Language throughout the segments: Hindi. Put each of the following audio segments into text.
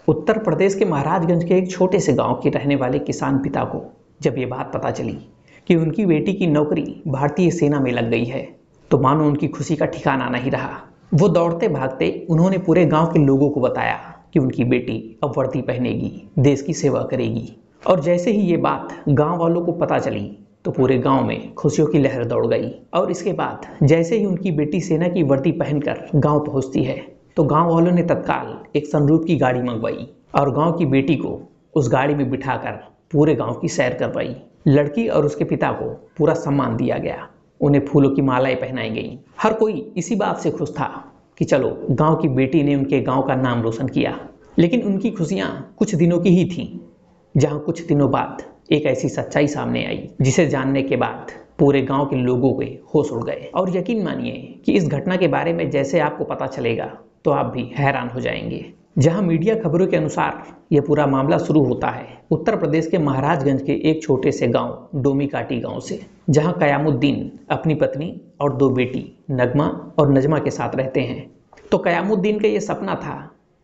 उत्तर प्रदेश के महाराजगंज के एक छोटे से गांव के रहने वाले किसान पिता को जब ये बात पता चली कि उनकी बेटी की नौकरी भारतीय सेना में लग गई है तो मानो उनकी खुशी का ठिकाना नहीं रहा। वो दौड़ते भागते उन्होंने पूरे गांव के लोगों को बताया कि उनकी बेटी अब वर्दी पहनेगी, देश की सेवा करेगी। और जैसे ही ये बात गांव वालों को पता चली तो पूरे गांव में खुशियों की लहर दौड़ गई। और इसके बाद जैसे ही उनकी बेटी सेना की वर्दी पहनकर गांव पहुंचती है तो गांव वालों ने तत्काल एक सनरूफ की गाड़ी मंगवाई और गांव की बेटी को उस गाड़ी में बिठाकर पूरे गांव की सैर करवाई। लड़की और उसके पिता को पूरा सम्मान दिया गया, उन्हें फूलों की मालाएं पहनाई गई। हर कोई इसी बात से खुश था कि चलो गांव की बेटी ने उनके गांव का नाम रोशन किया। लेकिन उनकी खुशियां कुछ दिनों की ही थीं, जहां कुछ दिनों बाद एक ऐसी सच्चाई सामने आई जिसे जानने के बाद पूरे गांव के लोगों के होश उड़ गए। और यकीन मानिए कि इस घटना के बारे में जैसे आपको पता चलेगा तो आप भी हैरान हो जाएंगे। जहां मीडिया खबरों के अनुसार यह पूरा मामला शुरू होता है उत्तर प्रदेश के महाराजगंज के एक छोटे से गांव डोमीकाटी गांव से, जहां कयामुद्दीन अपनी पत्नी और दो बेटी नगमा और नजमा के साथ रहते हैं। तो कयामुद्दीन का यह सपना था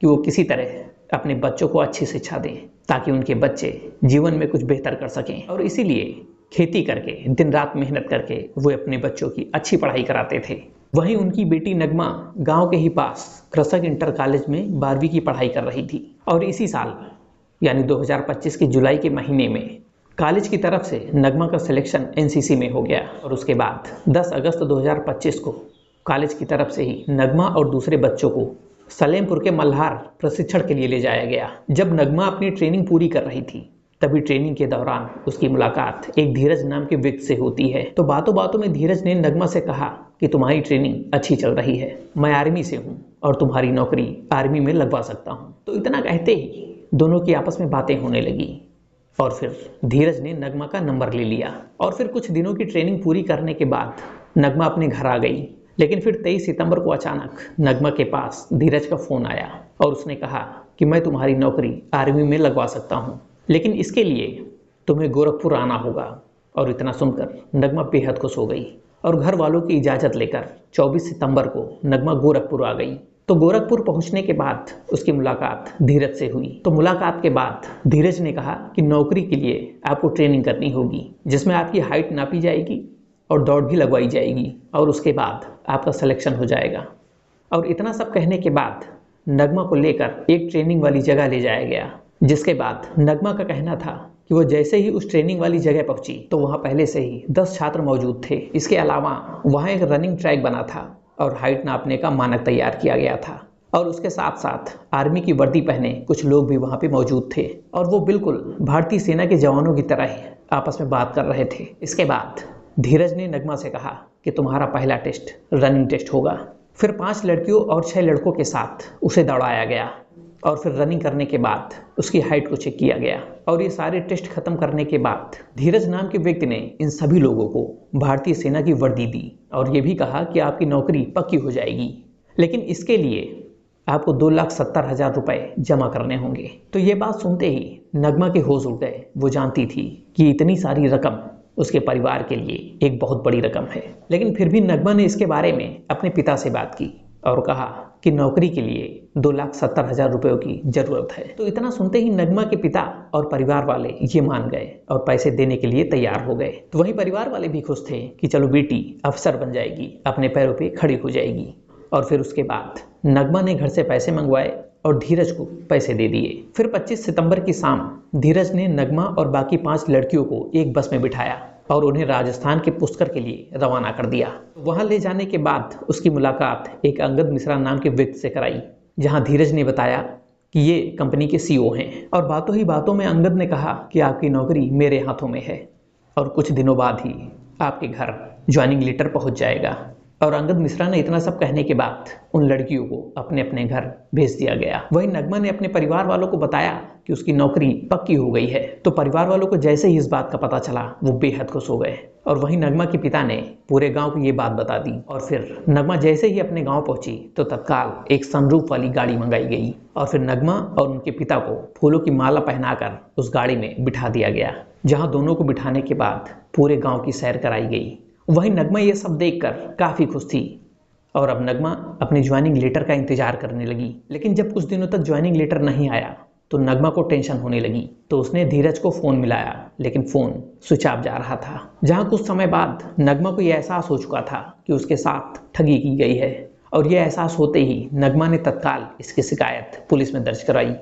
कि वो किसी तरह अपने बच्चों को अच्छी शिक्षा दें ताकि उनके बच्चे जीवन में कुछ बेहतर कर सकें। और इसीलिए खेती करके दिन रात मेहनत करके वो अपने बच्चों की अच्छी पढ़ाई कराते थे। वहीं उनकी बेटी नगमा गांव के ही पास कृषक इंटर कॉलेज में 12वीं की पढ़ाई कर रही थी। और इसी साल यानी 2025 के जुलाई के महीने में कॉलेज की तरफ से नगमा का सिलेक्शन एनसीसी में हो गया। और उसके बाद 10 अगस्त 2025 को कॉलेज की तरफ से ही नगमा और दूसरे बच्चों को सलेमपुर के मल्हार प्रशिक्षण के लिए ले जाया गया। जब नगमा अपनी ट्रेनिंग पूरी कर रही थी तभी ट्रेनिंग के दौरान उसकी मुलाकात एक धीरज नाम के व्यक्ति से होती है। तो बातों बातों में धीरज ने नगमा से कहा कि तुम्हारी ट्रेनिंग अच्छी चल रही है, मैं आर्मी से हूँ और तुम्हारी नौकरी आर्मी में लगवा सकता हूँ। तो इतना कहते ही दोनों की आपस में बातें होने लगी और फिर धीरज ने नगमा का नंबर ले लिया। और फिर कुछ दिनों की ट्रेनिंग पूरी करने के बाद नगमा अपने घर आ गई। लेकिन फिर 23 सितंबर को अचानक नगमा के पास धीरज का फ़ोन आया और उसने कहा कि मैं तुम्हारी नौकरी आर्मी में लगवा सकता हूँ, लेकिन इसके लिए तुम्हें गोरखपुर आना होगा। और इतना सुनकर नगमा बेहद खुश हो गई और घर वालों की इजाज़त लेकर 24 सितंबर को नगमा गोरखपुर आ गई। तो गोरखपुर पहुंचने के बाद उसकी मुलाकात धीरज से हुई। तो मुलाकात के बाद धीरज ने कहा कि नौकरी के लिए आपको ट्रेनिंग करनी होगी, जिसमें आपकी हाइट नापी जाएगी और दौड़ भी लगवाई जाएगी और उसके बाद आपका सिलेक्शन हो जाएगा। और इतना सब कहने के बाद नगमा को लेकर एक ट्रेनिंग वाली जगह ले जाया गया, जिसके बाद नगमा का कहना था कि वो जैसे ही उस ट्रेनिंग वाली जगह पहुंची तो वहाँ पहले से ही 10 छात्र मौजूद थे। इसके अलावा वहाँ एक रनिंग ट्रैक बना था और हाइट नापने का मानक तैयार किया गया था। और उसके साथ साथ आर्मी की वर्दी पहने कुछ लोग भी वहाँ पे मौजूद थे और वो बिल्कुल भारतीय सेना के जवानों की तरह ही आपस में बात कर रहे थे। इसके बाद धीरज ने नगमा से कहा कि तुम्हारा पहला टेस्ट रनिंग टेस्ट होगा। फिर 5 लड़कियों और 6 लड़कों के साथ उसे दौड़ाया गया और फिर रनिंग करने के बाद उसकी हाइट को चेक किया गया। और ये सारे टेस्ट खत्म करने के बाद धीरज नाम के व्यक्ति ने इन सभी लोगों को भारतीय सेना की वर्दी दी और ये भी कहा कि आपकी नौकरी पक्की हो जाएगी, लेकिन इसके लिए आपको 2,70,000 रुपए जमा करने होंगे। तो ये बात सुनते ही नगमा के होश उड़ गए। वो जानती थी कि इतनी सारी रकम उसके परिवार के लिए एक बहुत बड़ी रकम है। लेकिन फिर भी नगमा ने इसके बारे में अपने पिता से बात की और कहा कि नौकरी के लिए 2,70,000 रुपयों की जरूरत है। तो इतना सुनते ही नगमा के पिता और परिवार वाले ये मान गए और पैसे देने के लिए तैयार हो गए। तो वहीं परिवार वाले भी खुश थे कि चलो बेटी अफसर बन जाएगी, अपने पैरों पे खड़ी हो जाएगी। और फिर उसके बाद नगमा ने घर से पैसे मंगवाए और धीरज को पैसे दे दिए। फिर 25 सितंबर की शाम धीरज ने नगमा और बाकी 5 लड़कियों को एक बस में बिठाया और उन्हें राजस्थान के पुष्कर के लिए रवाना कर दिया। वहां ले जाने के बाद उसकी मुलाकात एक अंगद मिश्रा नाम के व्यक्ति से कराई, जहां धीरज ने बताया कि ये कंपनी के सीईओ हैं। और बातों ही बातों में अंगद ने कहा कि आपकी नौकरी मेरे हाथों में है और कुछ दिनों बाद ही आपके घर ज्वाइनिंग लेटर पहुंच जाएगा। और अंगद मिश्रा ने इतना सब कहने के बाद उन लड़कियों को अपने अपने घर भेज दिया गया। वहीं नगमा ने अपने परिवार वालों को बताया कि उसकी नौकरी पक्की हो गई है। तो परिवार वालों को जैसे ही इस बात का पता चला वो बेहद खुश हो गए। और वहीं नगमा के पिता ने पूरे गांव को ये बात बता दी। और फिर नगमा जैसे ही अपने गांव पहुंची तो तत्काल एक सनरूफ वाली गाड़ी मंगाई गई और फिर नगमा और उनके पिता को फूलों की माला पहनाकर उस गाड़ी में बिठा दिया गया, जहां दोनों को बिठाने के बाद पूरे गांव की सैर कराई गई। वहीं नगमा ये सब देखकर काफ़ी खुश थी और अब नगमा अपनी ज्वाइनिंग लेटर का इंतजार करने लगी। लेकिन जब कुछ दिनों तक ज्वाइनिंग लेटर नहीं आया तो नगमा को टेंशन होने लगी। तो उसने धीरज को फ़ोन मिलाया, लेकिन फ़ोन स्विच ऑफ जा रहा था। जहाँ कुछ समय बाद नगमा को यह एहसास हो चुका था कि उसके साथ ठगी की गई है, और यह एहसास होते ही नगमा ने तत्काल इसकी शिकायत पुलिस में दर्ज कराई।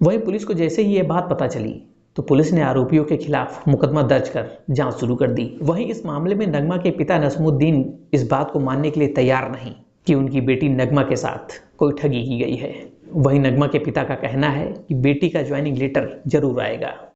वहीं पुलिस को जैसे ही यह बात पता चली तो पुलिस ने आरोपियों के खिलाफ मुकदमा दर्ज कर जांच शुरू कर दी। वहीं इस मामले में नगमा के पिता नसमुद्दीन इस बात को मानने के लिए तैयार नहीं कि उनकी बेटी नगमा के साथ कोई ठगी की गई है। वहीं नगमा के पिता का कहना है कि बेटी का ज्वाइनिंग लेटर जरूर आएगा।